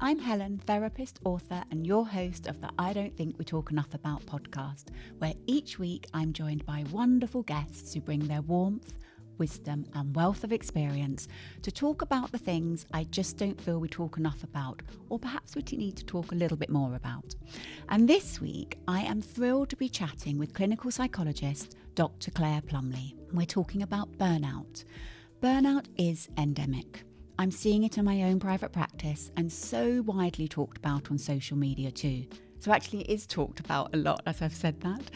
I'm Helen, therapist, author, and your host of the I Don't Think We Talk Enough About podcast, where each week I'm joined by wonderful guests who bring their warmth, wisdom, and wealth of experience to talk about the things I just don't feel we talk enough about, or perhaps we need to talk a little bit more about. And this week, I am thrilled to be chatting with clinical psychologist Dr Claire Plumbly. We're talking about burnout. Burnout is endemic. I'm seeing it in my own private practice and so widely talked about on social media too. So actually it is talked about a lot, as I've said that.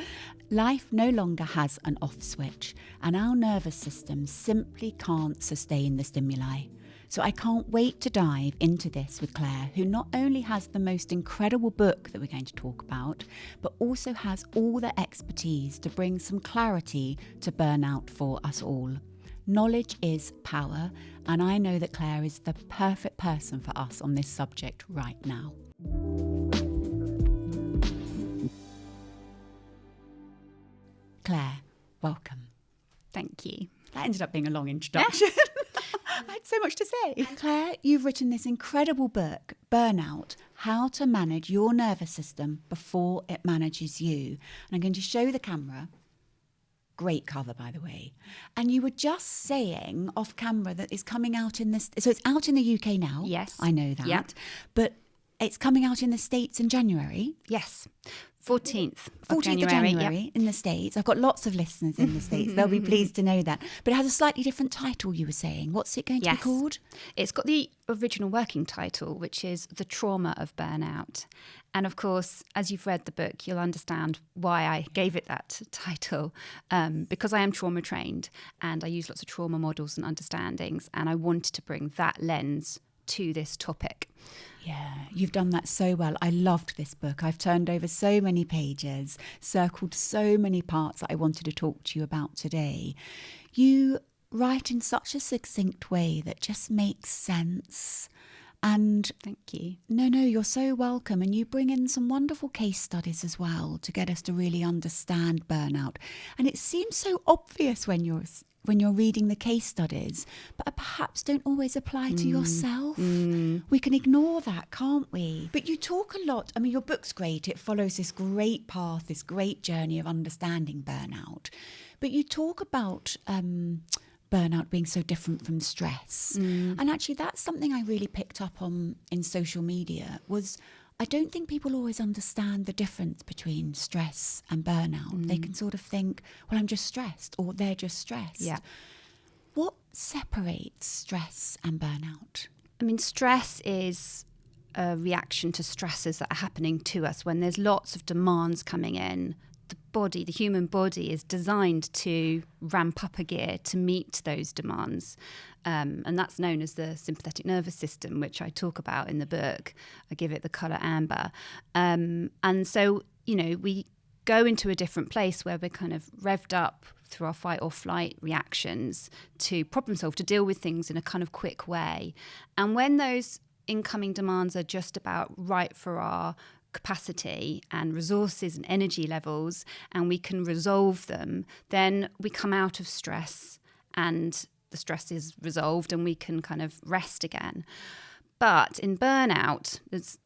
Life no longer has an off switch and our nervous system simply can't sustain the stimuli. So I can't wait to dive into this with Claire, who not only has the most incredible book that we're going to talk about, but also has all the expertise to bring some clarity to burnout for us all. Knowledge is power, and I know that Claire is the perfect person for us on this subject right now. Claire, welcome. Thank you. That ended up being a long introduction. I had so much to say. Claire, you've written this incredible book, Burnout, How to Manage Your Nervous System Before It Manages You. And I'm going to show the camera. Great cover, by the way. And you were just saying off camera that it's coming out in this. So it's out in the UK now. Yes. I know that. Yep. But it's coming out in the States in January. Yes. 14th of January yep. in the States. I've got lots of listeners in the States. They'll be pleased to know that. But it has a slightly different title, you were saying. What's it going to be called? It's got the original working title, which is The Trauma of Burnout. And of course, as you've read the book, you'll understand why I gave it that title, because I am trauma trained and I use lots of trauma models and understandings. And I wanted to bring that lens to this topic. Yeah, you've done that so well. I loved this book. I've turned over so many pages, circled so many parts that I wanted to talk to you about today. You write in such a succinct way that just makes sense. And thank you. No, you're so welcome. And you bring in some wonderful case studies as well to get us to really understand burnout. And it seems so obvious when you're reading the case studies, but perhaps don't always apply to yourself. We can ignore that, can't we? But you talk a lot. I mean, your book's great. It follows this great path, this great journey of understanding burnout. But you talk about burnout being so different from stress. And actually, that's something I really picked up on in social media was I don't think people always understand the difference between stress and burnout. They can sort of think, well, I'm just stressed, or they're just stressed. Yeah. What separates stress and burnout? I mean, stress is a reaction to stresses that are happening to us when there's lots of demands coming in. The human body is designed to ramp up a gear to meet those demands. And that's known as the sympathetic nervous system, which I talk about in the book. I give it the colour amber. And so, we go into a different place where we're kind of revved up through our fight or flight reactions to problem solve, to deal with things in a kind of quick way. And when those incoming demands are just about right for our capacity and resources and energy levels, and we can resolve them, then we come out of stress and the stress is resolved and we can kind of rest again. But in burnout, there's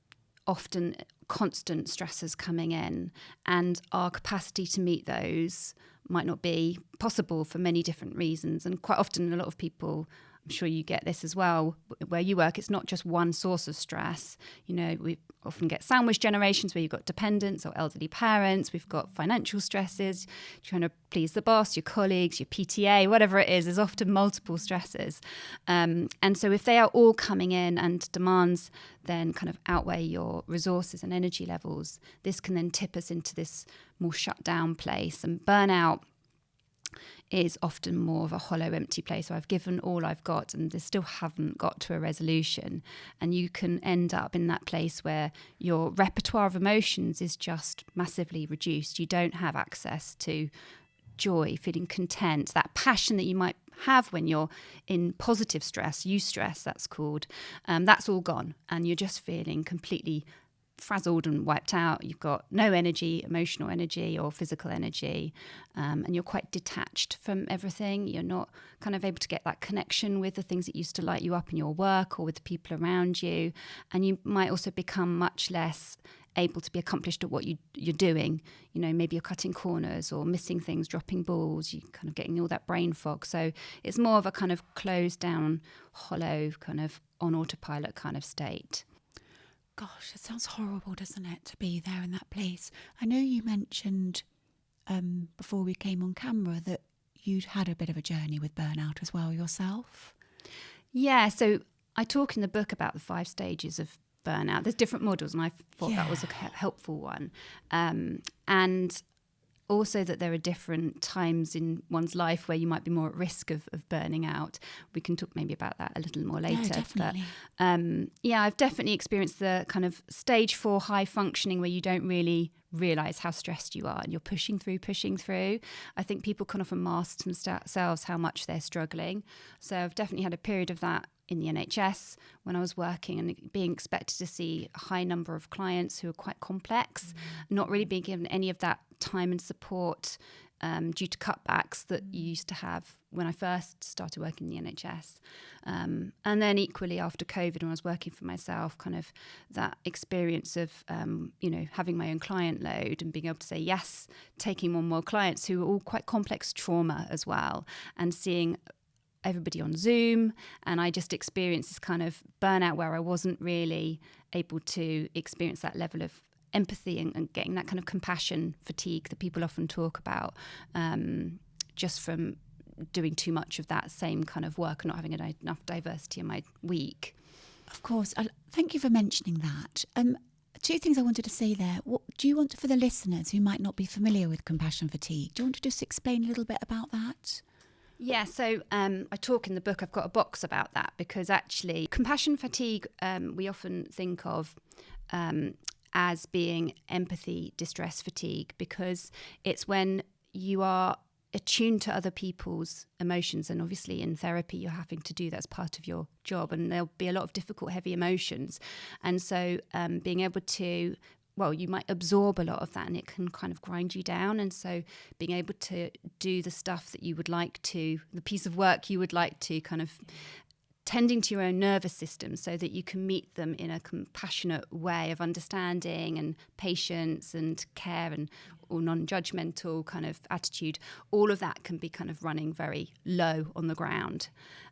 often constant stressors coming in, and our capacity to meet those might not be possible for many different reasons. And quite often a lot of people, I'm sure you get this as well, where you work, it's not just one source of stress. We often get sandwich generations where you've got dependents or elderly parents. We've got financial stresses, trying to please the boss, your colleagues, your PTA, whatever it is. There's often multiple stresses. And so if they are all coming in and demands then kind of outweigh your resources and energy levels, this can then tip us into this more shut down place. And burnout is often more of a hollow, empty place. So I've given all I've got and they still haven't got to a resolution. And you can end up in that place where your repertoire of emotions is just massively reduced. You don't have access to joy, feeling content, that passion that you might have when you're in positive stress, eustress, that's called. That's all gone. And you're just feeling completely frazzled and wiped out. You've got no energy, emotional energy or physical energy, and you're quite detached from everything. You're not kind of able to get that connection with the things that used to light you up in your work or with the people around you. And you might also become much less able to be accomplished at what you're doing. You know, maybe you're cutting corners or missing things, dropping balls, you're kind of getting all that brain fog. So it's more of a kind of closed down, hollow, kind of on autopilot kind of state. Gosh, it sounds horrible, doesn't it, to be there in that place? I know you mentioned before we came on camera that you'd had a bit of a journey with burnout as well yourself. Yeah, so I talk in the book about the 5 stages of burnout. There's different models, and I thought that was a helpful one. And also that there are different times in one's life where you might be more at risk of burning out. We can talk maybe about that a little more later. Yeah, definitely. But I've definitely experienced the kind of stage 4 high functioning where you don't really realise how stressed you are and you're pushing through. I think people can often mask themselves how much they're struggling. So I've definitely had a period of that in the NHS when I was working and being expected to see a high number of clients who are quite complex, not really being given any of that time and support due to cutbacks that you used to have when I first started working in the NHS. And then equally after COVID, when I was working for myself, kind of that experience of, having my own client load and being able to say yes, taking on more clients who are all quite complex trauma as well, and seeing everybody on Zoom. And I just experienced this kind of burnout where I wasn't really able to experience that level of empathy and getting that kind of compassion fatigue that people often talk about, just from doing too much of that same kind of work and not having enough diversity in my week. Of course. Thank you for mentioning that. 2 things I wanted to say there. What do you want to, for the listeners who might not be familiar with compassion fatigue, do you want to just explain a little bit about that? Yeah, so I talk in the book, I've got a box about that, because actually compassion fatigue we often think of as being empathy distress fatigue, because it's when you are attuned to other people's emotions, and obviously in therapy you're having to do that as part of your job, and there'll be a lot of difficult, heavy emotions. And so being able to, you might absorb a lot of that and it can kind of grind you down. And so being able to do the stuff that you would like to, the piece of work you would like to, kind of tending to your own nervous system so that you can meet them in a compassionate way of understanding and patience and care and or non-judgmental kind of attitude, all of that can be kind of running very low on the ground.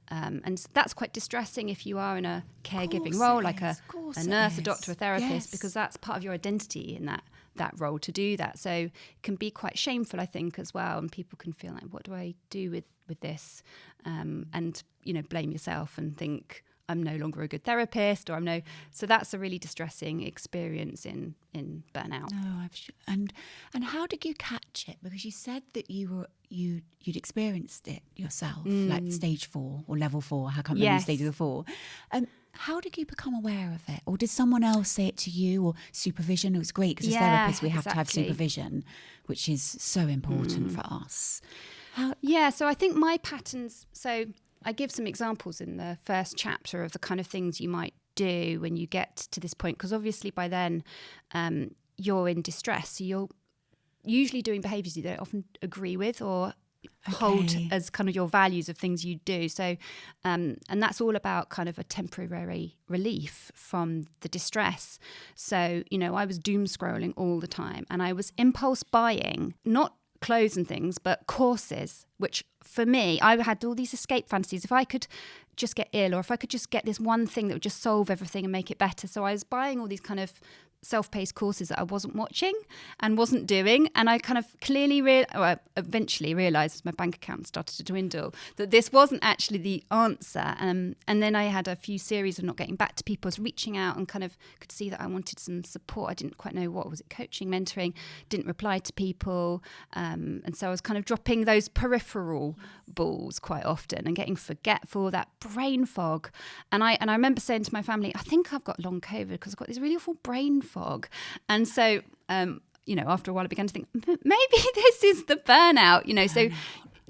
And that's quite distressing if you are in a caregiving role, like a nurse, a doctor, a therapist, because that's part of your identity in that role to do that. So it can be quite shameful, I think, as well. And people can feel like, what do I do with this? And, blame yourself and think, I'm no longer a good therapist, or so that's a really distressing experience in burnout. No, and how did you catch it? Because you said that you'd experienced it yourself, like stage 4 or level 4. I can't remember the stages before. How did you become aware of it? Or did someone else say it to you, or supervision? It was great because as therapists we have to have supervision, which is so important for us. So I think my patterns, so I give some examples in the first chapter of the kind of things you might do when you get to this point, because obviously by then you're in distress. So you're usually doing behaviours you don't often agree with or hold as kind of your values of things you do. So, and that's all about kind of a temporary relief from the distress. So, I was doom scrolling all the time, and I was impulse buying, not clothes and things, but courses, which for me, I had all these escape fantasies. If I could just get ill, or if I could just get this one thing that would just solve everything and make it better. So I was buying all these kind of self-paced courses that I wasn't watching and wasn't doing. And I kind of eventually realised as my bank account started to dwindle that this wasn't actually the answer. And then I had a few series of not getting back to people. I was reaching out and kind of could see that I wanted some support. I didn't quite know what was it, coaching, mentoring, didn't reply to people. And so I was kind of dropping those peripheral balls quite often and getting forgetful, that brain fog. And I remember saying to my family, I think I've got long COVID because I've got this really awful brain fog. And so, after a while I began to think, maybe this is the burnout, so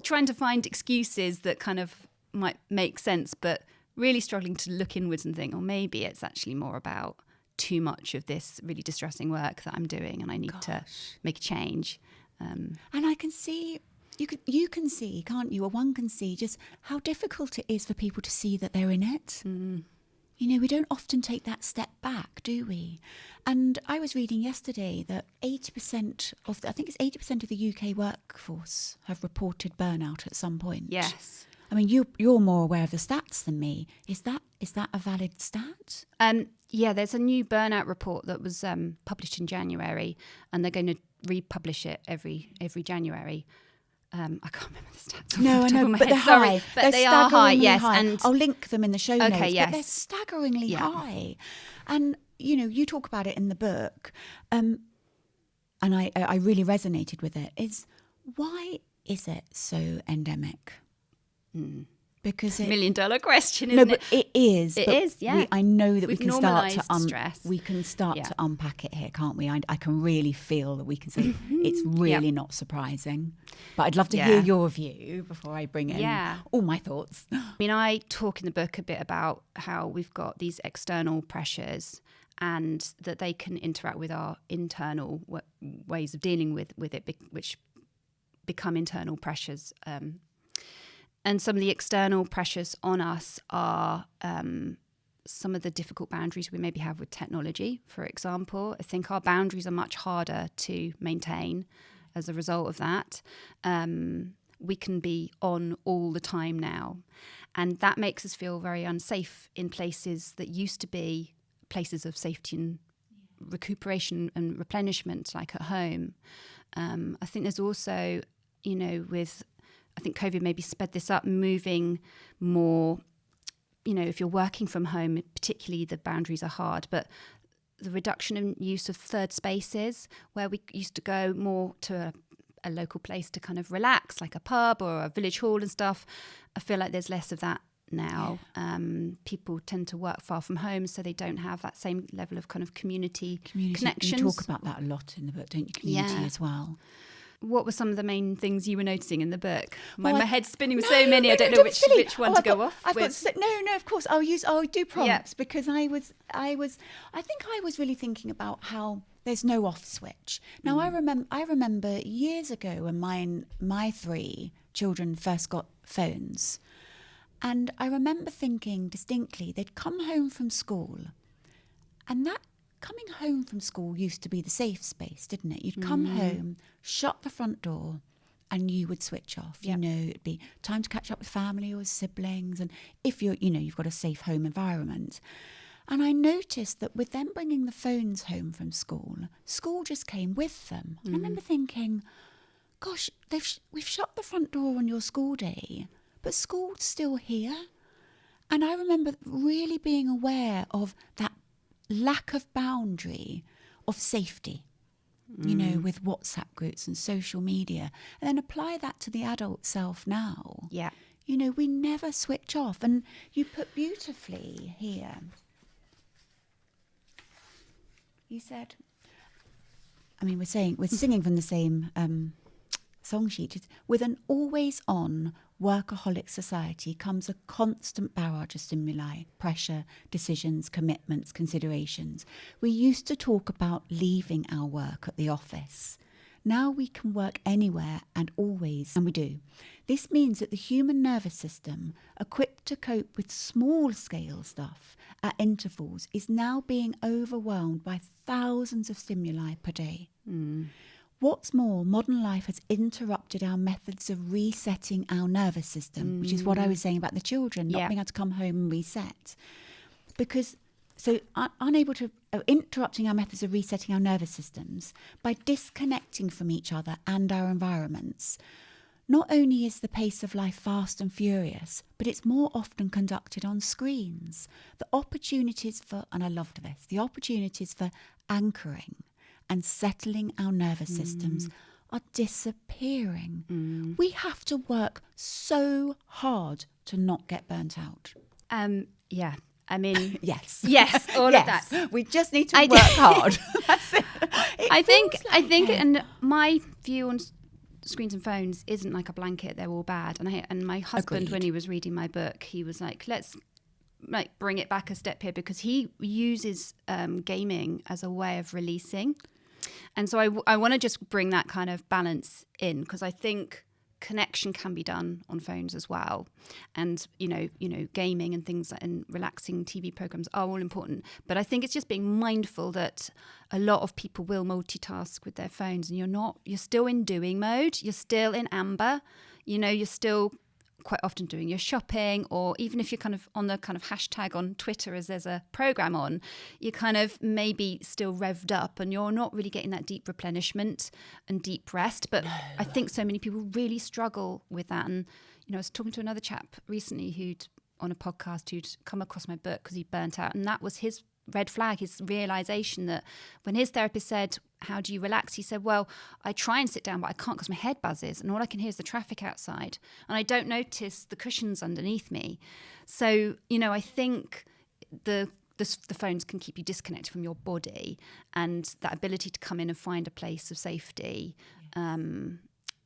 trying to find excuses that kind of might make sense, but really struggling to look inwards and think, maybe it's actually more about too much of this really distressing work that I'm doing, and I need to make a change. And I can see, you can see, can't you? Or one can see just how difficult it is for people to see that they're in it. You know, we don't often take that step back, do we? And I was reading yesterday that 80% of I think it's 80% of the UK workforce have reported burnout at some point. Yes. I mean, you're more aware of the stats than me. Is that a valid stat? Yeah, there's a new burnout report that was published in January, and they're going to republish it every January. I can't remember the stats. No, I know, but they're Sorry, high. but they are high. Yes, high. and I'll link them in the show notes. Yes. But they're staggeringly high, and you know, you talk about it in the book, and I really resonated with it. Is why is it so endemic? Because $1 million question, isn't it? But it is. It is, yeah. I know that We've we can start to stress. We can start to unpack it here, can't we? I can really feel that we can say it's really not surprising. But I'd love to hear your view before I bring in all my thoughts. I mean, I talk in the book a bit about how we've got these external pressures and that they can interact with our internal ways of dealing with it, which become internal pressures. And some of the external pressures on us are some of the difficult boundaries we maybe have with technology, for example. I think our boundaries are much harder to maintain as a result of that. We can be on all the time now. And that makes us feel very unsafe in places that used to be places of safety and recuperation and replenishment, like at home. I think there's also, you know, I think COVID maybe sped this up, moving more, you know, if you're working from home, particularly the boundaries are hard, but the reduction in use of third spaces, where we used to go more to a local place to kind of relax, like a pub or a village hall and stuff. I feel like there's less of that now. People tend to work far from home, so they don't have that same level of kind of community connections. You talk about that a lot in the book, don't you? Community as well. What were some of the main things you were noticing in the book? My head's spinning with so many. I don't know which one to go off with. No, of course. I'll do prompts because I think I was really thinking about how there's no off switch. Now I remember years ago when my 3 children first got phones, and I remember thinking distinctly they'd come home from school, and that coming home from school used to be the safe space, didn't it? You'd come home, shut the front door, and you would switch off. You know, it'd be time to catch up with family or siblings, and if you've got a safe home environment. And I noticed that with them bringing the phones home from school just came with them. And I remember thinking, gosh, we've shut the front door on your school day, but school's still here. And I remember really being aware of that lack of boundary of safety, you know, with WhatsApp groups and social media, and then apply that to the adult self now. Yeah. You know, we never switch off. And you put beautifully here, you said, I mean, we're singing from the same song sheet. With an always-on workaholic society comes a constant barrage of stimuli, pressure, decisions, commitments, considerations. We used to talk about leaving our work at the office. Now we can work anywhere and always, and we do. This means that the human nervous system, equipped to cope with small-scale stuff at intervals, is now being overwhelmed by thousands of stimuli per day. What's more, modern life has interrupted our methods of resetting our nervous system, which is what I was saying about the children, not being able to come home and reset. Unable to, interrupting our methods of resetting our nervous systems by disconnecting from each other and our environments. Not only is the pace of life fast and furious, but it's more often conducted on screens. The opportunities for, and I loved this, the opportunities for anchoring and settling our nervous systems are disappearing. We have to work so hard to not get burnt out. I mean, yes, all of that. We just need to work hard. That's it. I think, and my view on screens and phones isn't like a blanket. They're all bad. And my husband, when he was reading my book, he was like, let's like bring it back a step here, because he uses gaming as a way of releasing. And so I want to just bring that kind of balance in, because I think connection can be done on phones as well. And, you know, gaming and things and relaxing TV programs are all important. But I think it's just being mindful that a lot of people will multitask with their phones, and you're still in doing mode. You're still in amber. You know, you're still quite often doing your shopping, or even if you're kind of on the kind of hashtag on Twitter as there's a program on, you're kind of maybe still revved up and you're not really getting that deep replenishment and deep rest. But I think so many people really struggle with that. And, you know, I was talking to another chap recently who'd on a podcast who'd come across my book because he burnt out, and that was his red flag, his realization that when his therapist said, how do you relax? He said, well, I try and sit down, but I can't because my head buzzes and all I can hear is the traffic outside and I don't notice the cushions underneath me. So, you know, I think the phones can keep you disconnected from your body, and that ability to come in and find a place of safety,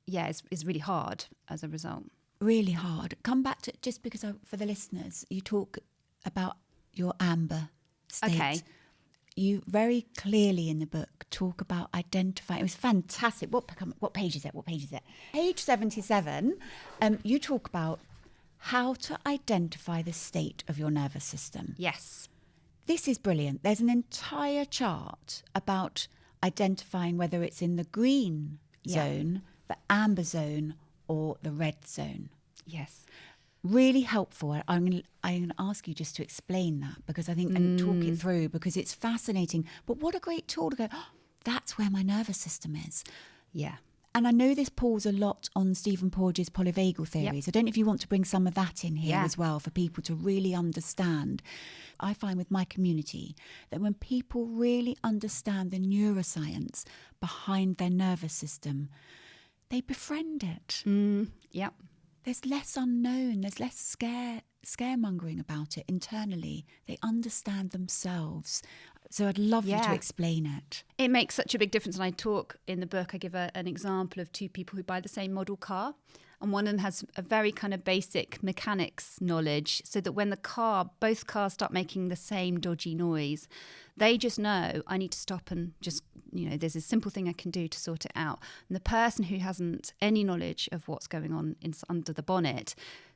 is really hard as a result. Really hard. Come back to, just because for the listeners, you talk about your amber state. Okay. You very clearly in the book talk about identifying. It was fantastic. What page is it? Page 77. You talk about how to identify the state of your nervous system. Yes. This is brilliant. There's an entire chart about identifying whether it's in the green zone, the amber zone, or the red zone. Yes. Really helpful. I'm going to ask you just to explain that, because I think, and talk it through, because it's fascinating. But what a great tool to go, that's where my nervous system is. Yeah. And I know this pulls a lot on Stephen Porges' polyvagal theories. Yep. I don't know if you want to bring some of that in here as well for people to really understand. I find with my community that when people really understand the neuroscience behind their nervous system, they befriend it. Yep. There's less unknown, there's less scaremongering about it internally. They understand themselves. So I'd love you to explain it. It makes such a big difference. And I talk in the book, I give an example of two people who buy the same model car. And one of them has a very kind of basic mechanics knowledge, so that when both cars start making the same dodgy noise, they just know, I need to stop and just, you know, there's a simple thing I can do to sort it out. And the person who hasn't any knowledge of what's going on under the bonnet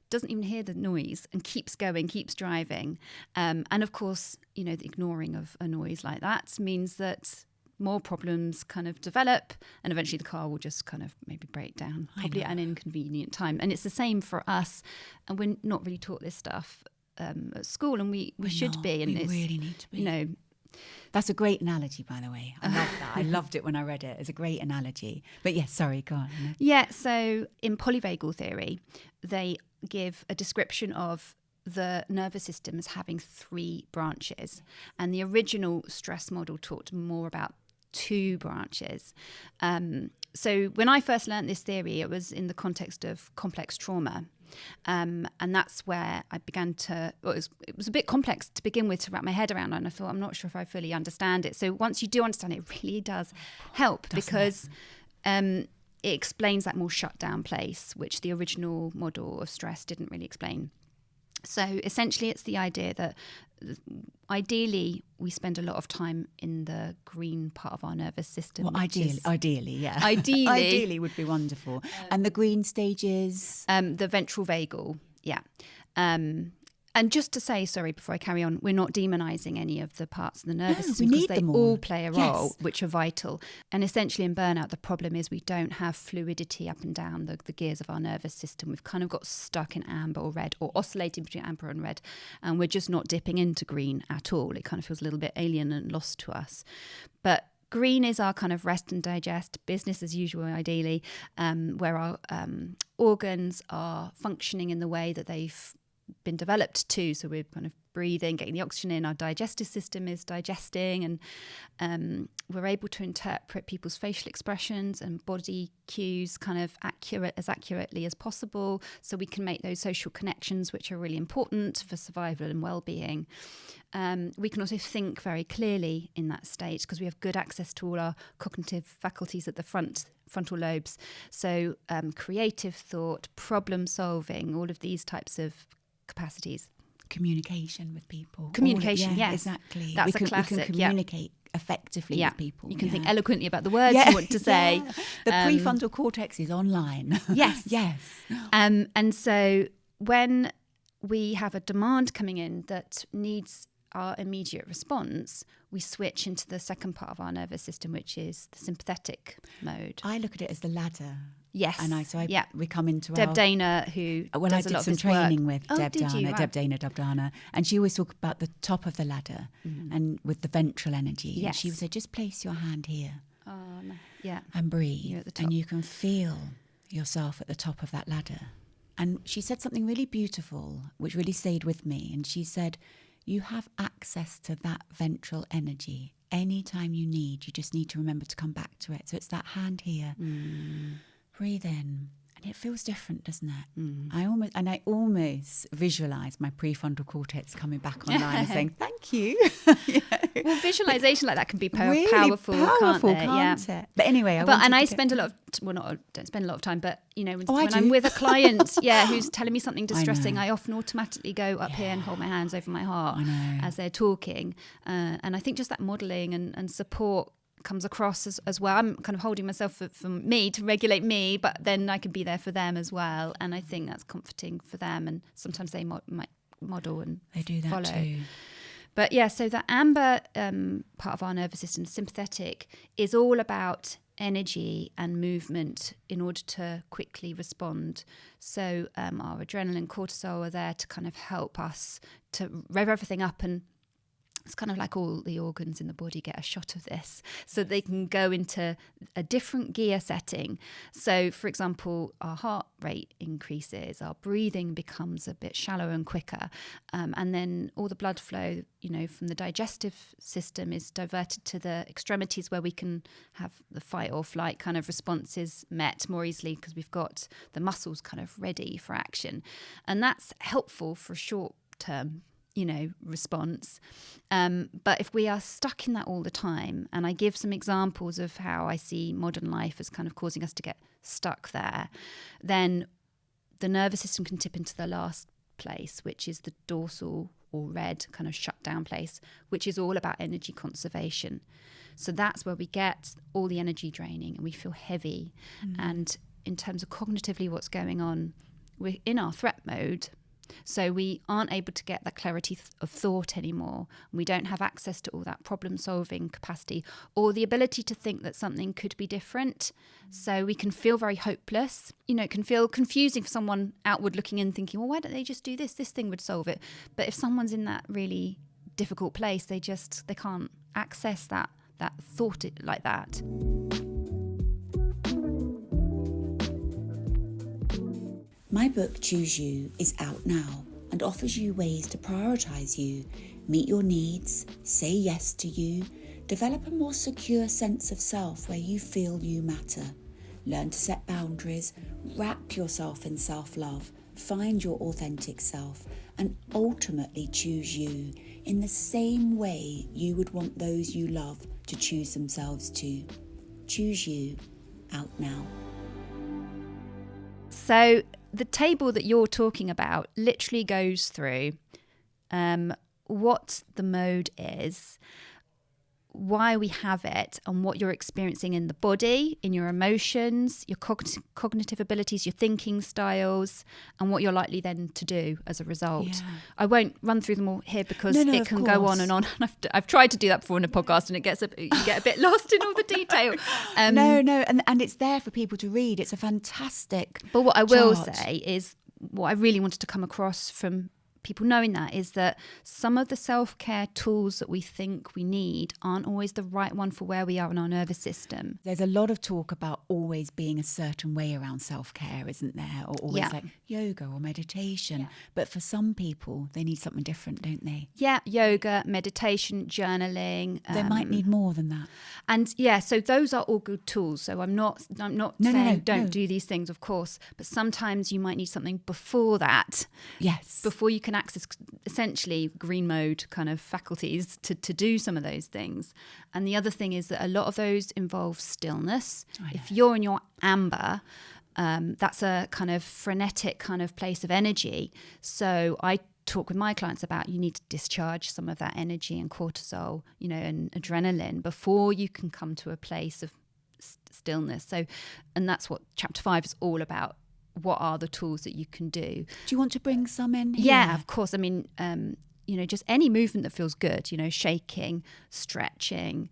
doesn't even hear the noise and keeps going, keeps driving. And of course, you know, the ignoring of a noise like that means that more problems kind of develop, and eventually the car will just kind of maybe break down, probably at an inconvenient time. And it's the same for us. And we're not really taught this stuff at school, and we should be. And we really need to be. You know, that's a great analogy, by the way. I love that. I loved it when I read it. It's a great analogy. But yes, sorry, go on. Yeah, so in polyvagal theory, they give a description of the nervous system as having 3 branches. And the original stress model talked more about 2 branches. So when I first learned this theory, it was in the context of complex trauma. And that's where I began to, it was a bit complex to begin with to wrap my head around, and I thought, I'm not sure if I fully understand it. So once you do understand it, it really does help, because it explains that more shut down place, which the original model of stress didn't really explain. So essentially it's the idea that ideally we spend a lot of time in the green part of our nervous system. Well, ideally, yeah. Ideally would be wonderful. And the green stages? The ventral vagal, yeah. And just to say, sorry, before I carry on, we're not demonising any of the parts of the nervous system, because they all play a role, which are vital. And essentially in burnout, the problem is we don't have fluidity up and down the gears of our nervous system. We've kind of got stuck in amber or red, or oscillating between amber and red, and we're just not dipping into green at all. It kind of feels a little bit alien and lost to us. But green is our kind of rest and digest, business as usual, ideally, where our organs are functioning in the way that they've been developed to. So we're kind of breathing, getting the oxygen in, our digestive system is digesting, and we're able to interpret people's facial expressions and body cues kind of accurately as possible, so we can make those social connections which are really important for survival and well-being. We can also think very clearly in that state, because we have good access to all our cognitive faculties at the frontal lobes. So creative thought, problem solving, all of these types of capacities. communication with people. Communication, yes. Exactly. That's a classic. We can communicate effectively with people. You can think eloquently about the words you want to say. The prefrontal cortex is online. Yes. Yes. And so when we have a demand coming in that needs our immediate response, we switch into the second part of our nervous system, which is the sympathetic mode. I look at it as the ladder. Yes. And we come into Deb Dana, who does a lot of some this training work. with Deb Dana, and she always talked about the top of the ladder and with the ventral energy. Yes. And she would say, just place your hand here and breathe. You're at the top. And you can feel yourself at the top of that ladder. And she said something really beautiful, which really stayed with me. And she said, you have access to that ventral energy anytime you need. You just need to remember to come back to it. So it's that hand here. Breathe in. And it feels different, doesn't it? I almost visualise my prefrontal cortex coming back online and saying, thank you. Well, visualisation like that can be really powerful, can't it? But anyway, I spend a lot of, don't spend a lot of time, but when I I'm with a client, who's telling me something distressing, I often automatically go up here and hold my hands over my heart as they're talking. And I think just that modelling and support comes across as well. I'm kind of holding myself for me to regulate me, but then I can be there for them as well. And I think that's comforting for them. And sometimes they might model and they do that follow. too. But so the amber part of our nervous system, sympathetic, is all about energy and movement in order to quickly respond. So our adrenaline, cortisol are there to kind of help us to rev everything up, and it's kind of like all the organs in the body get a shot of this so they can go into a different gear setting. So, for example, our heart rate increases, our breathing becomes a bit shallower and quicker, and then all the blood flow, from the digestive system is diverted to the extremities where we can have the fight or flight kind of responses met more easily because we've got the muscles kind of ready for action. And that's helpful for short term response. But if we are stuck in that all the time, and I give some examples of how I see modern life as kind of causing us to get stuck there, then the nervous system can tip into the last place, which is the dorsal or red kind of shut down place, which is all about energy conservation. So that's where we get all the energy draining and we feel heavy. And in terms of cognitively what's going on, we're in our threat mode. So we aren't able to get that clarity of thought anymore. We don't have access to all that problem-solving capacity or the ability to think that something could be different. So we can feel very hopeless. It can feel confusing for someone outward looking in thinking, well, why don't they just do this? This thing would solve it. But if someone's in that really difficult place, they can't access that thought like that. My book, Choose You, is out now and offers you ways to prioritise you, meet your needs, say yes to you, develop a more secure sense of self where you feel you matter, learn to set boundaries, wrap yourself in self-love, find your authentic self, and ultimately choose you in the same way you would want those you love to choose themselves too. Choose You, out now. So the table that you're talking about literally goes through what the mode is, why we have it, and what you're experiencing in the body, in your emotions, your cognitive abilities, your thinking styles, and what you're likely then to do as a result. Yeah. I won't run through them all here because it can go on and on. I've tried to do that before in a podcast, and you get a bit lost in all the detail. And it's there for people to read. It's a fantastic. But what I will say is, what I really wanted to come across from people knowing that is that some of the self-care tools that we think we need aren't always the right one for where we are in our nervous system. There's a lot of talk about always being a certain way around self-care, isn't there? Or always like yoga or meditation. Yeah. But for some people, they need something different, don't they? Yeah, yoga, meditation, journaling. They might need more than that. And so those are all good tools. So I'm not saying don't do these things, of course. But sometimes you might need something before that. Yes. Before you can access essentially green mode kind of faculties to do some of those things. And the other thing is that a lot of those involve stillness. If you're in your amber, that's a kind of frenetic kind of place of energy. So I talk with my clients about, you need to discharge some of that energy and cortisol, and adrenaline before you can come to a place of stillness. So, and that's what chapter 5 is all about. What are the tools that you can do? Do you want to bring some in here? Yeah, of course. I mean, just any movement that feels good, shaking, stretching,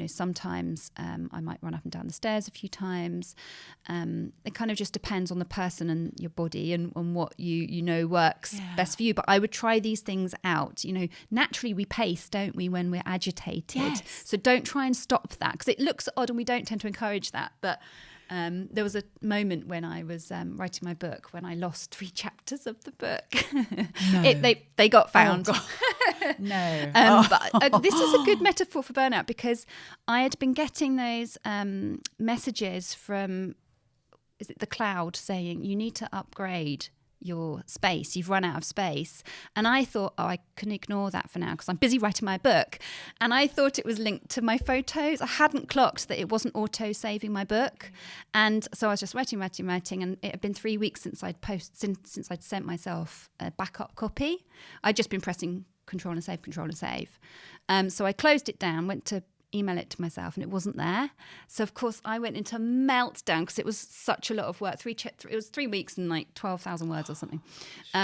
sometimes I might run up and down the stairs a few times. It kind of just depends on the person and your body and what you works best for you. But I would try these things out. Naturally we pace, don't we, when we're agitated? Yes. So don't try and stop that, because it looks odd and we don't tend to encourage that. But there was a moment when I was writing my book when I lost 3 chapters of the book. No. They got found. Oh, no. But this is a good metaphor for burnout, because I had been getting those messages from, is it the cloud, saying you need to upgrade your space, you've run out of space. And I thought, I can ignore that for now because I'm busy writing my book. And I thought it was linked to my photos. I hadn't clocked that it wasn't auto-saving my book. And so I was just writing. And it had been 3 weeks since I'd since I'd sent myself a backup copy. I'd just been pressing control and save. So I closed it down, went to email it to myself, and it wasn't there. So of course I went into meltdown because it was such a lot of work. It was 3 weeks and like 12,000 words or something.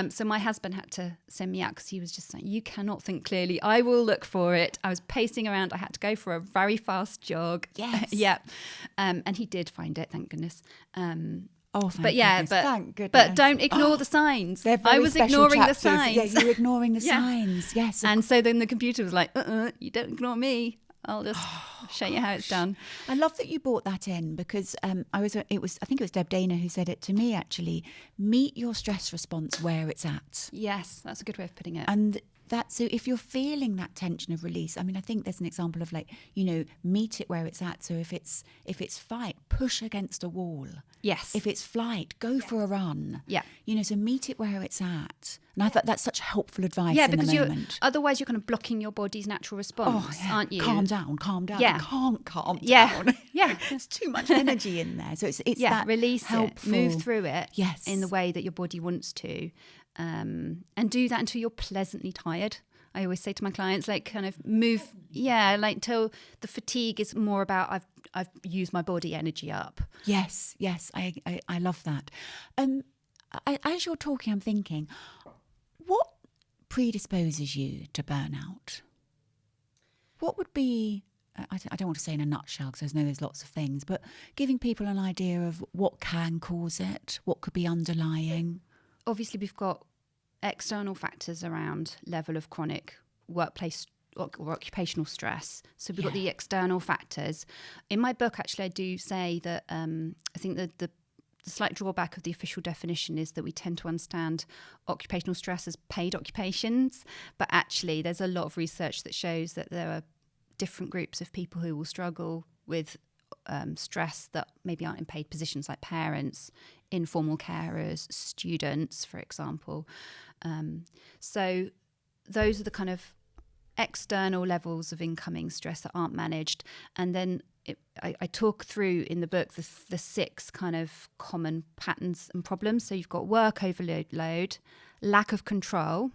So my husband had to send me out because he was just like, you cannot think clearly, I will look for it. I was pacing around. I had to go for a very fast jog. Yes. Yeah. And he did find it, thank goodness. Thank goodness. But don't ignore the signs. I was ignoring chapters. the signs. Yeah, you were ignoring the signs. Yes. And so then the computer was like, you don't ignore me. I'll just show you how it's done. I love that you brought that in, because I think it was Deb Dana who said it to me, actually. Meet your stress response where it's at. Yes, that's a good way of putting it. And so if you're feeling that tension of release, I mean, I think there's an example of meet it where it's at. So if it's fight, push against a wall. Yes. If it's flight, go for a run. Yeah. So meet it where it's at. And I thought that's such helpful advice because otherwise you're kind of blocking your body's natural response, aren't you? Calm down. Yeah. You can't calm down. Yeah. There's too much energy in there. So it's that release helpful. it, move through it Yes. in the way that your body wants to. And do that until you're pleasantly tired. I always say to my clients, kind of move, till the fatigue is more about I've used my body energy up. Yes, I love that. As you're talking, I'm thinking, what predisposes you to burnout? What would be, I don't want to say in a nutshell because I know there's lots of things, but giving people an idea of what can cause it, what could be underlying? Obviously, we've got external factors around level of chronic workplace or occupational stress. So we've got the external factors. In my book, actually, I do say that I think that the slight drawback of the official definition is that we tend to understand occupational stress as paid occupations. But actually, there's a lot of research that shows that there are different groups of people who will struggle with stress that maybe aren't in paid positions, like parents, informal carers, students, for example. So those are the kind of external levels of incoming stress that aren't managed. And then I talk through in the book the 6 kind of common patterns and problems. So you've got work overload, lack of control,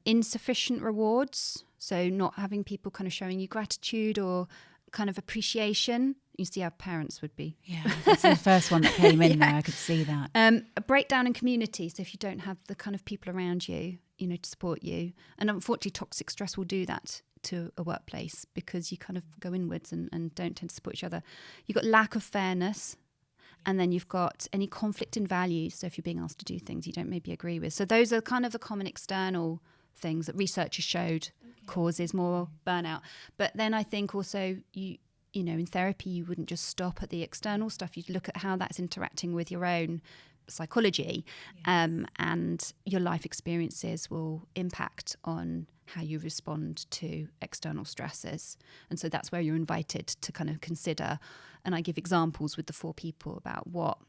insufficient rewards. So not having people kind of showing you gratitude or kind of appreciation. You see how parents would be. Yeah, that's the first one that came in there. I could see that. A breakdown in community. So if you don't have the kind of people around you, to support you. And unfortunately, toxic stress will do that to a workplace because you kind of go inwards and don't tend to support each other. You've got lack of fairness. And then you've got any conflict in values. So if you're being asked to do things you don't maybe agree with. So those are kind of the common external things that researchers showed causes more burnout. But then I think also you know, in therapy, you wouldn't just stop at the external stuff. You'd look at how that's interacting with your own psychology, and your life experiences will impact on how you respond to external stresses. And so that's where you're invited to kind of consider. And I give examples with the 4 people about what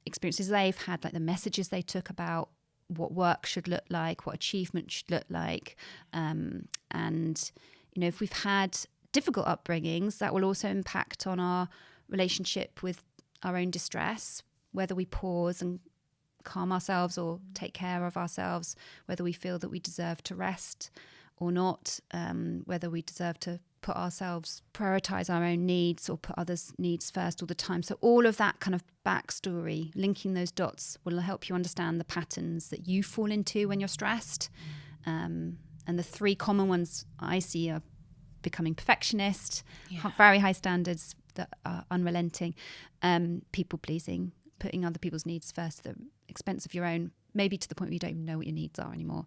experiences they've had, like the messages they took about what work should look like, what achievement should look like. And, if we've had difficult upbringings, that will also impact on our relationship with our own distress, whether we pause and calm ourselves or take care of ourselves, whether we feel that we deserve to rest or not, whether we deserve to prioritise our own needs or put others' needs first all the time. So all of that kind of backstory, linking those dots, will help you understand the patterns that you fall into when you're stressed. And the 3 common ones I see are becoming perfectionist, very high standards that are unrelenting, people pleasing, putting other people's needs first at the expense of your own, maybe to the point where you don't even know what your needs are anymore.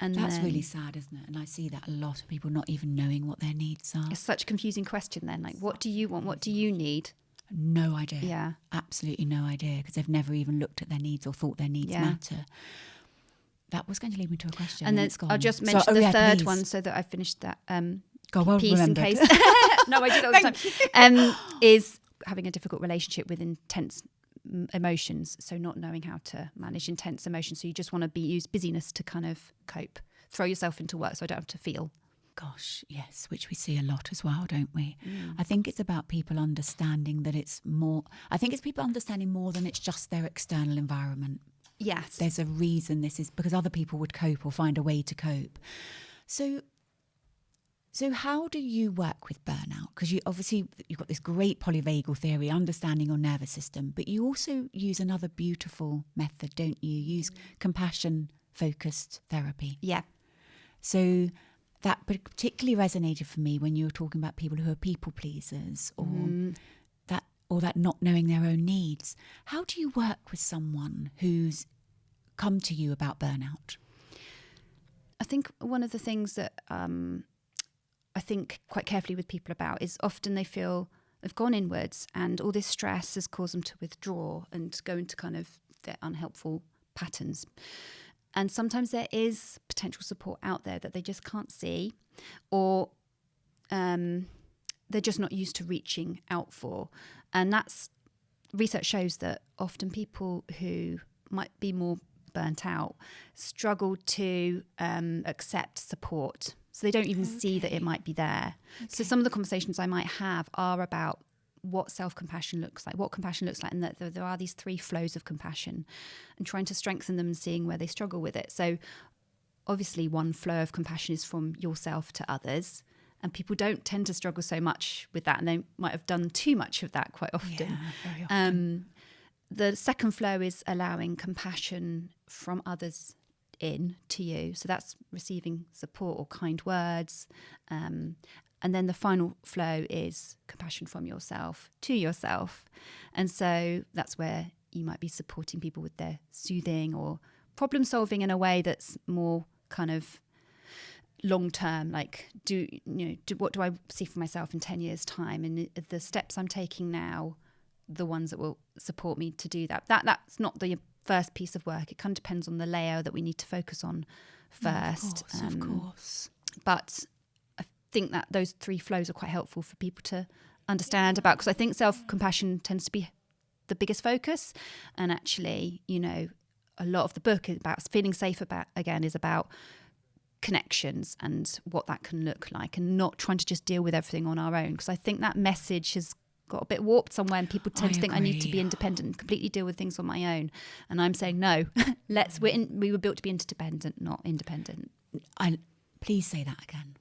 And that's really sad, isn't it? And I see that a lot of people not even knowing what their needs are. It's such a confusing question then. Like, what do you want? What do you need? No idea. Yeah. Absolutely no idea, because they've never even looked at their needs or thought their needs matter. That was going to lead me to a question. And then it's gone. I'll just mention the third please. one so that I've finished that piece in case. No, I do that all the time. Is having a difficult relationship with intense emotions, so not knowing how to manage intense emotions. So you just want to use busyness to kind of cope, throw yourself into work so I don't have to feel. Gosh, yes, which we see a lot as well, don't we? I think it's about people understanding that it's more, I think it's people understanding more than it's just their external environment. Yes. There's a reason this is, because other people would cope or find a way to cope. So how do you work with burnout? Because you've got this great polyvagal theory, understanding your nervous system, but you also use another beautiful method, don't you? You use compassion-focused therapy. Yeah. So that particularly resonated for me when you were talking about people who are people pleasers or that not knowing their own needs. How do you work with someone who's come to you about burnout? I think one of the things that I think quite carefully with people about is often they feel they've gone inwards and all this stress has caused them to withdraw and go into kind of their unhelpful patterns. And sometimes there is potential support out there that they just can't see, or they're just not used to reaching out for. And that's, research shows that often people who might be more burnt out struggle to accept support. So they don't even see that it might be there. Okay. So some of the conversations I might have are about what self-compassion looks like, what compassion looks like, and that there are these 3 flows of compassion, and trying to strengthen them and seeing where they struggle with it. So obviously one flow of compassion is from yourself to others, and people don't tend to struggle so much with that, and they might have done too much of that quite often. Yeah, very often. The second flow is allowing compassion from others in to you. So that's receiving support or kind words. And then the final flow is compassion from yourself to yourself. And so that's where you might be supporting people with their soothing or problem solving in a way that's more kind of long term, like what do I see for myself in 10 years time, and the steps I'm taking now, the ones that will support me to do that. That's not the first piece of work. It kind of depends on the layer that we need to focus on first. Of course. But I think that those 3 flows are quite helpful for people to understand about, because I think self-compassion tends to be the biggest focus, and actually, a lot of the book is about feeling safe is about connections and what that can look like, and not trying to just deal with everything on our own, because I think that message has got a bit warped somewhere, and people tend to think I need to be independent and completely deal with things on my own. And I'm saying no, we were built to be interdependent, not independent. Please say that again.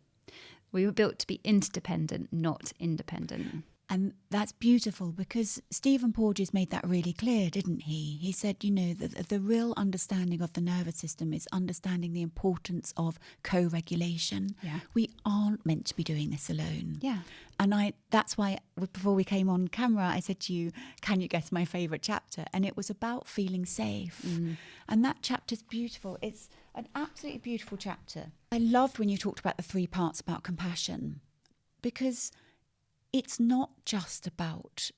We were built to be interdependent, not independent. And that's beautiful, because Stephen Porges made that really clear, didn't he? He said, the real understanding of the nervous system is understanding the importance of co-regulation. Yeah. We aren't meant to be doing this alone. Yeah. And that's why before we came on camera, I said to you, can you guess my favourite chapter? And it was about feeling safe. And that chapter's beautiful. It's an absolutely beautiful chapter. I loved when you talked about the 3 parts about compassion, because it's not just about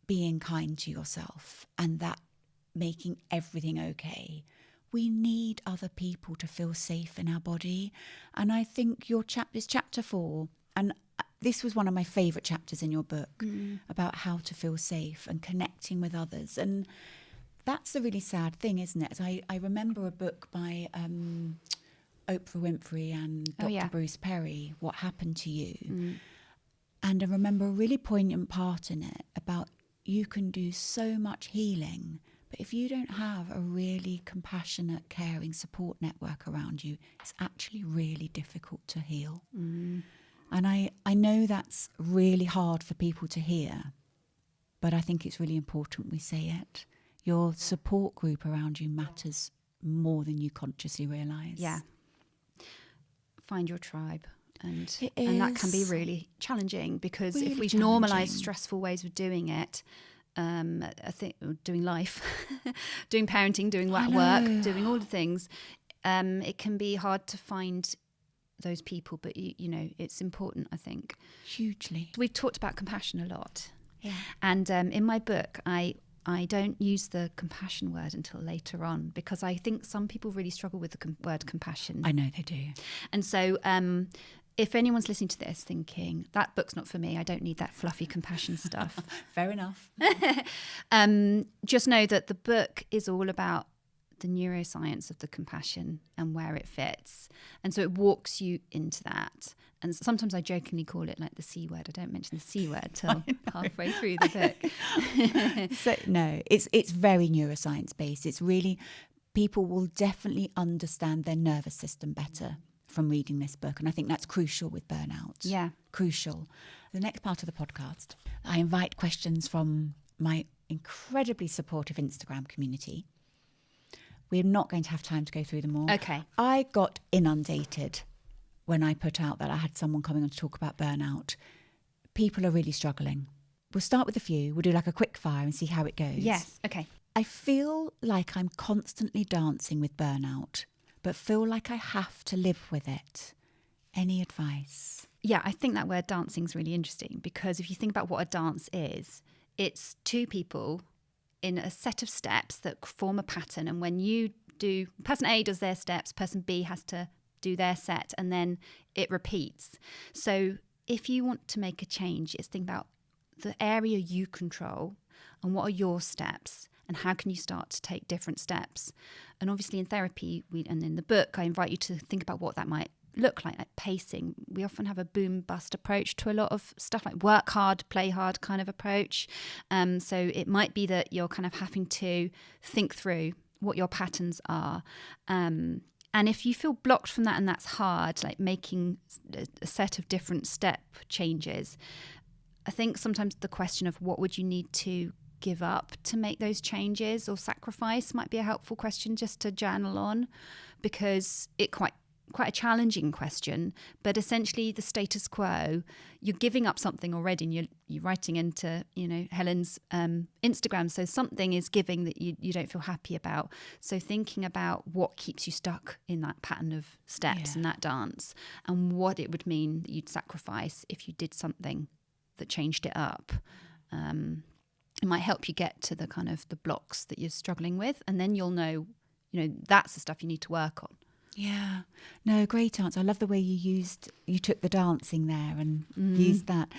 being kind to yourself and that making everything okay. We need other people to feel safe in our body. And I think this chapter 4, and this was one of my favourite chapters in your book, about how to feel safe and connecting with others. And that's the really sad thing, isn't it? I remember a book by Oprah Winfrey and Dr. Bruce Perry, What Happened to You? And I remember a really poignant part in it about you can do so much healing But if you don't have a really compassionate, caring support network around you, it's actually really difficult to heal. And I know that's really hard for people to hear, but I think it's really important we say it. Your support group around you matters more than you consciously realise. Yeah. Find your tribe. And is that can be really challenging, because really if we've challenging. normalised stressful ways of doing it, I think doing life, doing parenting, doing work, doing all the things, it can be hard to find those people. But, you know, it's important, I think. Hugely. We've talked about compassion a lot. Yeah. And in my book, I don't use the compassion word until later on, because I think some people really struggle with the word compassion. I know they do. And so if anyone's listening to this thinking, that book's not for me, I don't need that fluffy compassion stuff. Fair enough. Just know that the book is all about the neuroscience of the compassion and where it fits. And so it walks you into that. And sometimes I jokingly call it like the C word. I don't mention the C word till halfway through the book. So no, it's very neuroscience based. It's really, people will definitely understand their nervous system better from reading this book. And I think that's crucial with burnout. Yeah. Crucial. The next part of the podcast, I invite questions from my incredibly supportive Instagram community. We're not going to have time to go through them all. Okay. I got inundated when I put out that I had someone coming on to talk about burnout. People are really struggling. We'll start with a few. We'll do like a quick fire and see how it goes. Yes. Okay. I feel like I'm constantly dancing with burnout, but feel like I have to live with it. Any advice? Yeah, I think that word dancing is really interesting, because if you think about what a dance is, it's two people in a set of steps that form a pattern. And when you do, person A does their steps, person B has to do their set, and then it repeats. So if you want to make a change, it's think about the area you control and what are your steps and how can you start to take different steps. And obviously in therapy and in the book, I invite you to think about what that might look like pacing. We often have a boom bust approach to a lot of stuff, like work hard, play hard kind of approach. So it might be that you're kind of having to think through what your patterns are. And if you feel blocked from that and that's hard, like making a set of different step changes, I think sometimes the question of what would you need to give up to make those changes or sacrifice might be a helpful question just to journal on, because it quite a challenging question, but essentially the status quo, you're giving up something already, and you're writing into, Helen's Instagram. So something is giving that you don't feel happy about. So thinking about what keeps you stuck in that pattern of steps and that dance, and what it would mean that you'd sacrifice if you did something that changed it up. It might help you get to the kind of the blocks that you're struggling with, and then you'll know, that's the stuff you need to work on. Yeah. No, great answer. I love the way you took the dancing there and used that.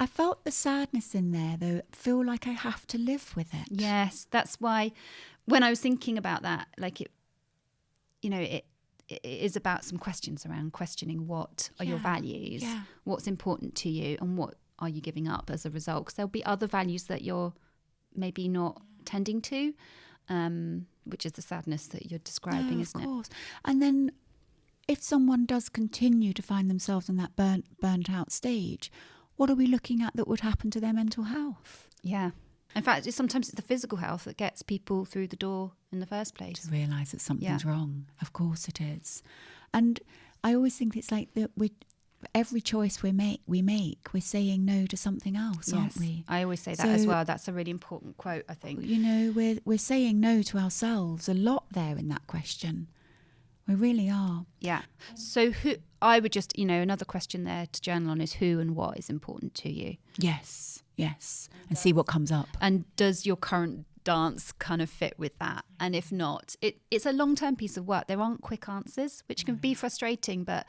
I felt the sadness in there, though. Feel like I have to live with it. Yes, that's why when I was thinking about that, like it is about some questions around questioning what are your values, what's important to you, and what are you giving up as a result? Because there'll be other values that you're maybe not tending to, which is the sadness that you're describing, isn't it? Of course. And then if someone does continue to find themselves in that burnt out stage, what are we looking at that would happen to their mental health? Yeah. In fact, sometimes it's the physical health that gets people through the door in the first place. To realise that something's wrong. Of course it is. And I always think it's like that every choice we make, we're saying no to something else, aren't we? I always say that as well. That's a really important quote, I think. We're saying no to ourselves a lot there in that question. We really are. Yeah. So I would just, another question there to journal on is who and what is important to you. Yes. And see what comes up. And does your current dance kind of fit with that? And if not, it's a long-term piece of work. There aren't quick answers, which can be frustrating, but,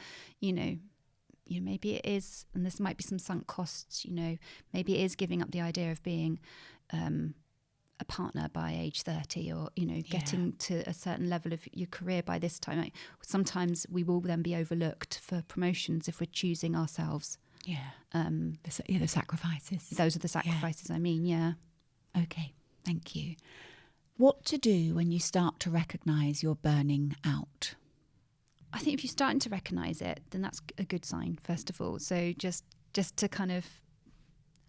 maybe it is, and this might be some sunk costs, maybe it is giving up the idea of being a partner by age 30 or, getting to a certain level of your career by this time. Like, sometimes we will then be overlooked for promotions if we're choosing ourselves. Yeah. The sacrifices. Those are the sacrifices, I mean, yeah. Okay, thank you. What to do when you start to recognise you're burning out? I think if you're starting to recognise it, then that's a good sign, first of all. So just to kind of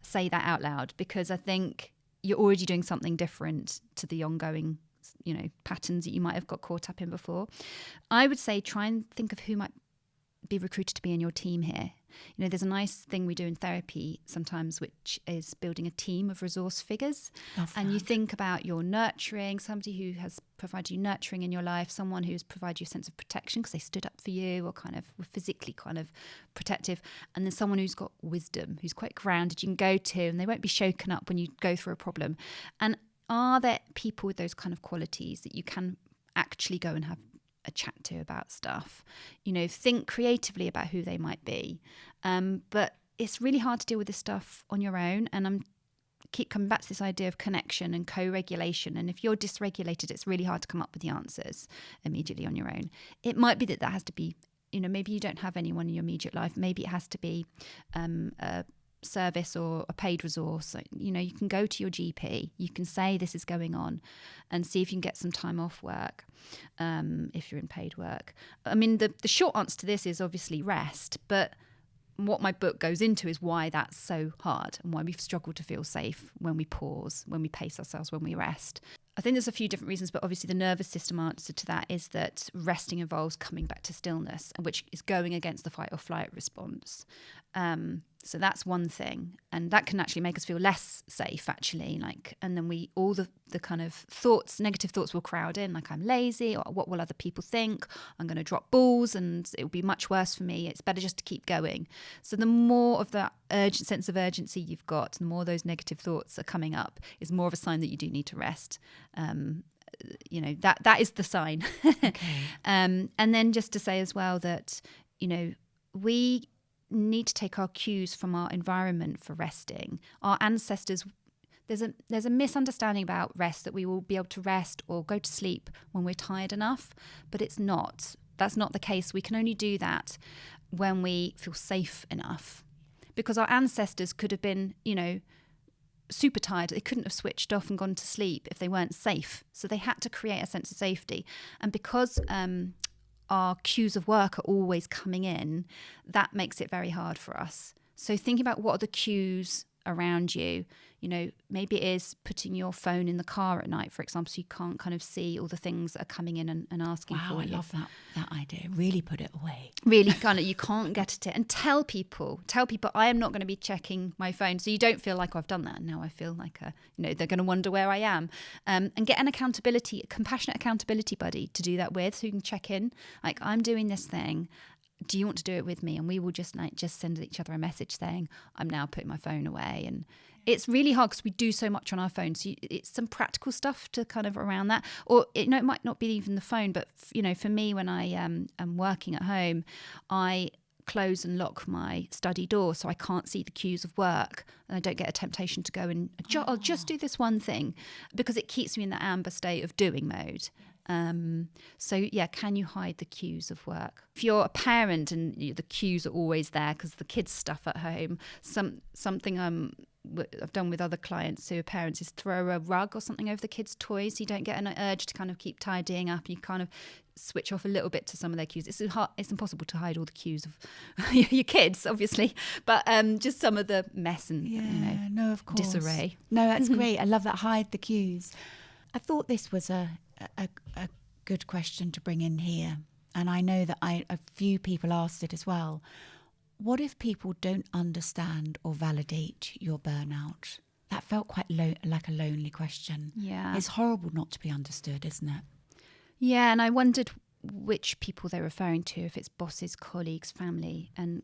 say that out loud, because I think you're already doing something different to the ongoing, patterns that you might have got caught up in before. I would say try and think of who might be recruited to be in your team here. There's a nice thing we do in therapy sometimes, which is building a team of resource figures. And you think about your nurturing, somebody who has provided you nurturing in your life, someone who's provided you a sense of protection because they stood up for you or kind of were physically kind of protective. And then someone who's got wisdom, who's quite grounded, you can go to, and they won't be shaken up when you go through a problem. And are there people with those kind of qualities that you can actually go and have a chat to about stuff? Think creatively about who they might be. But it's really hard to deal with this stuff on your own. And I'm keep coming back to this idea of connection and co-regulation. And if you're dysregulated, it's really hard to come up with the answers immediately on your own. It might be that has to be, maybe you don't have anyone in your immediate life. Maybe it has to be a service or a paid resource. You can go to your GP, you can say this is going on and see if you can get some time off work, if you're in paid work. I mean, the short answer to this is obviously rest, but what my book goes into is why that's so hard and why we've struggled to feel safe when we pause, when we pace ourselves, when we rest. I think there's a few different reasons, but obviously the nervous system answer to that is that resting involves coming back to stillness, which is going against the fight or flight response. So that's one thing, and that can actually make us feel less safe, actually. And then all the kind of thoughts, negative thoughts, will crowd in. Like, I'm lazy, or what will other people think? I'm going to drop balls, and it will be much worse for me. It's better just to keep going. So the more of that urgent sense of urgency you've got, the more those negative thoughts are coming up, is more of a sign that you do need to rest. That is the sign. Okay. And then just to say as well that we need to take our cues from our environment for resting. Our ancestors, there's a misunderstanding about rest, that we will be able to rest or go to sleep when we're tired enough, but it's not. That's not the case. We can only do that when we feel safe enough, because our ancestors could have been, super tired. They couldn't have switched off and gone to sleep if they weren't safe. So they had to create a sense of safety. And because our cues of work are always coming in, that makes it very hard for us. So thinking about what are the cues around you. Maybe it is putting your phone in the car at night, for example, so you can't kind of see all the things that are coming in and asking for you. Wow, I love that idea. Really put it away. Really kind of, you can't get at it. And tell people, I am not going to be checking my phone. So you don't feel like, I've done that. Now I feel like, they're going to wonder where I am. And get a compassionate accountability buddy to do that with, so you can check in. Like, I'm doing this thing. Do you want to do it with me? And we will just send each other a message saying, I'm now putting my phone away. And it's really hard because we do so much on our phones. So it's some practical stuff to kind of around that. Or, it might not be even the phone, but, for me, when I am working at home, I close and lock my study door so I can't see the cues of work, and I don't get a temptation to go and I'll just do this one thing, because it keeps me in that amber state of doing mode. Can you hide the cues of work? If you're a parent and the cues are always there because the kids' stuff at home, something I've done with other clients who are parents is throw a rug or something over the kids' toys, so you don't get an urge to kind of keep tidying up. You kind of switch off a little bit to some of their cues. It's impossible to hide all the cues of your kids, obviously, but just some of the mess and of course, disarray. No, that's great. I love that. Hide the cues. I thought this was a good question to bring in here, and I know that a few people asked it as well. What if people don't understand or validate your burnout? That felt quite like a lonely question. Yeah. It's horrible not to be understood, isn't it? Yeah, and I wondered which people they're referring to, if it's bosses, colleagues, family, and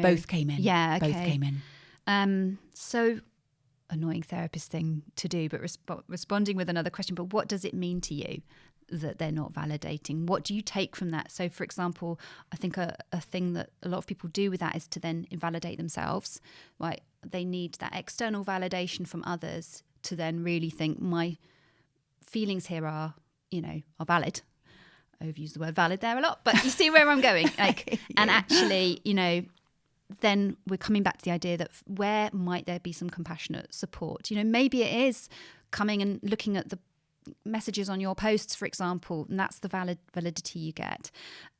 both came in. Yeah, okay. Both came in. So annoying therapist thing to do, but responding with another question. But what does it mean to you that they're not validating? What do you take from that? So, for example, I think a thing that a lot of people do with that is to then invalidate themselves. Right? They need that external validation from others to then really think, my feelings here are valid. I overuse the word valid there a lot, but you see where I'm going. Like, yeah. And actually, then we're coming back to the idea that where might there be some compassionate support? Maybe it is coming and looking at the messages on your posts, for example, and that's the validity you get.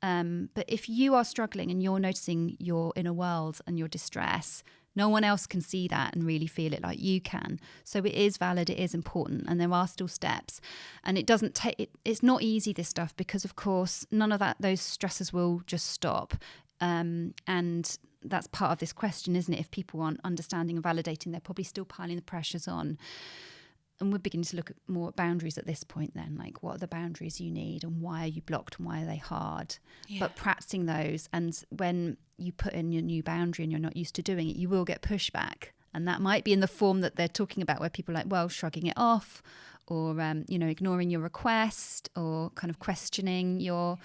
But if you are struggling and you're noticing your inner world and your distress, no one else can see that and really feel it like you can. So it is valid, it is important, and there are still steps. And it doesn't take, it's not easy, this stuff, because of course none of those stresses will just stop. And that's part of this question, isn't it? If people aren't understanding and validating, they're probably still piling the pressures on. And we're beginning to look at more boundaries at this point then, like what are the boundaries you need and why are you blocked and why are they hard? Yeah. But practicing those, and when you put in your new boundary and you're not used to doing it, you will get pushback. And that might be in the form that they're talking about, where people are like, well, shrugging it off, or, ignoring your request, or kind of questioning your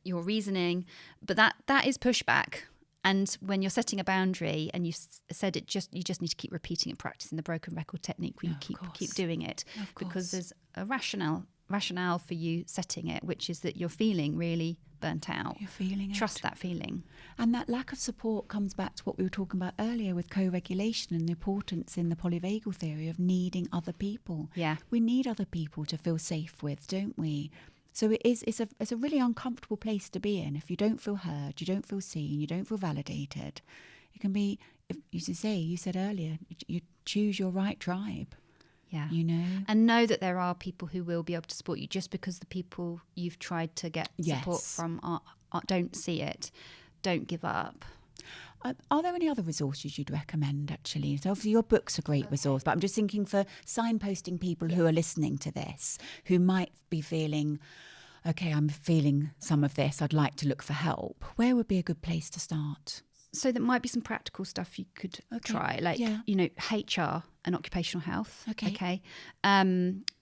reasoning. But that is pushback. And when you're setting a boundary and you said you just need to keep repeating and practicing the broken record technique where you keep doing it, because there's a rationale for you setting it, which is that you're feeling really burnt out. You're feeling Trust that feeling. And that lack of support comes back to what we were talking about earlier with co-regulation and the importance in the polyvagal theory of needing other people. Yeah. We need other people to feel safe with, don't we? So it's a really uncomfortable place to be in if you don't feel heard, you don't feel seen, you don't feel validated. It can be, you said earlier, you choose your right tribe. Yeah. And know that there are people who will be able to support you, just because the people you've tried to get support from don't see it. Don't give up. Are there any other resources you'd recommend, actually? So obviously your book's a great resource, but I'm just thinking for signposting people who are listening to this, who might be feeling, okay, I'm feeling some of this, I'd like to look for help. Where would be a good place to start? So there might be some practical stuff you could try, like, HR and occupational health. Okay.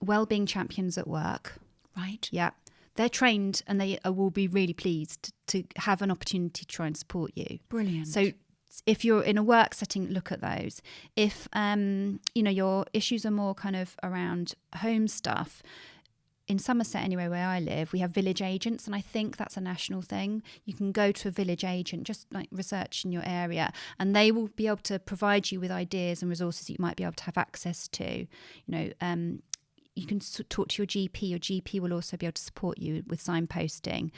Wellbeing champions at work. Right. Yeah. They're trained and they will be really pleased to have an opportunity to try and support you. Brilliant. So if you're in a work setting, look at those. If, your issues are more kind of around home stuff, in Somerset anyway, where I live, we have village agents, and I think that's a national thing. You can go to a village agent, just like research in your area, and they will be able to provide you with ideas and resources that you might be able to have access to. You can talk to your GP. Your GP will also be able to support you with signposting.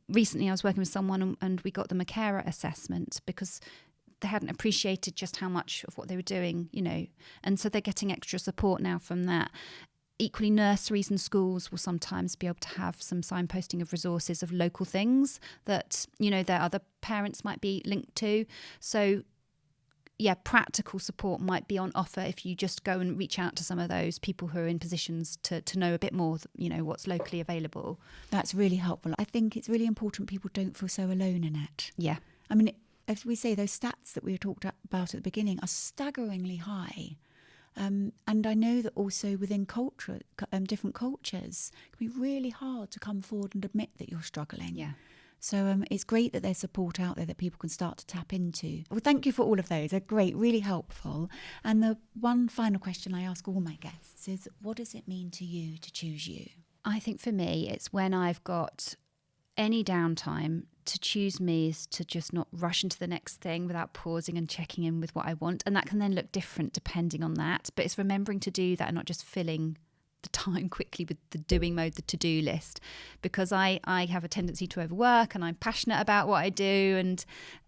Recently I was working with someone and we got them a carer assessment because they hadn't appreciated just how much of what they were doing, and so they're getting extra support now from that. Equally, nurseries and schools will sometimes be able to have some signposting of resources of local things that, their other parents might be linked to. So practical support might be on offer if you just go and reach out to some of those people who are in positions to know a bit more, what's locally available. That's really helpful. I think it's really important people don't feel so alone in it. Yeah. I mean, as we say, those stats that we talked about at the beginning are staggeringly high. And I know that also within different cultures, it can be really hard to come forward and admit that you're struggling. Yeah. So it's great that there's support out there that people can start to tap into. Well, thank you for all of those. They're great, really helpful. And the one final question I ask all my guests is, what does it mean to you to choose you? I think for me, it's when I've got any downtime, to choose me is to just not rush into the next thing without pausing and checking in with what I want. And that can then look different depending on that. But it's remembering to do that and not just filling the time quickly with the doing mode, the to-do list, because I have a tendency to overwork and I'm passionate about what I do.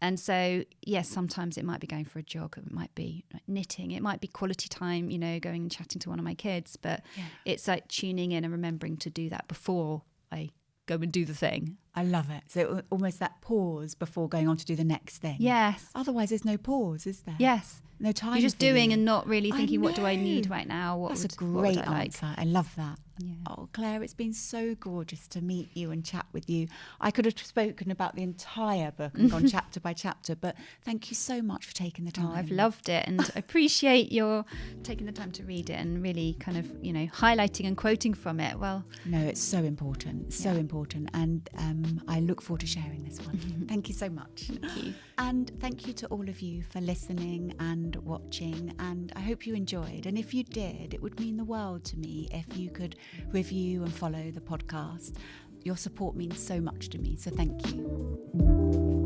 And so, yes, sometimes it might be going for a jog, it might be like knitting, it might be quality time, going and chatting to one of my kids. But it's like tuning in and remembering to do that before I go and do the thing. I love it. So almost that pause before going on to do the next thing. Yes. Otherwise there's no pause, is there? Yes. No time. You're just doing and not really thinking, what do I need right now? That's a great answer. Like? I love that. Yeah. Oh, Claire, it's been so gorgeous to meet you and chat with you. I could have spoken about the entire book and gone chapter by chapter, but thank you so much for taking the time. Oh, I've loved it and appreciate your taking the time to read it and really kind of, highlighting and quoting from it. Well, no, it's so important, so important. And I look forward to sharing this one. Thank you so much. Thank you. And thank you to all of you for listening and watching, and I hope you enjoyed. And if you did, it would mean the world to me if you could review and follow the podcast. Your support means so much to me, so thank you.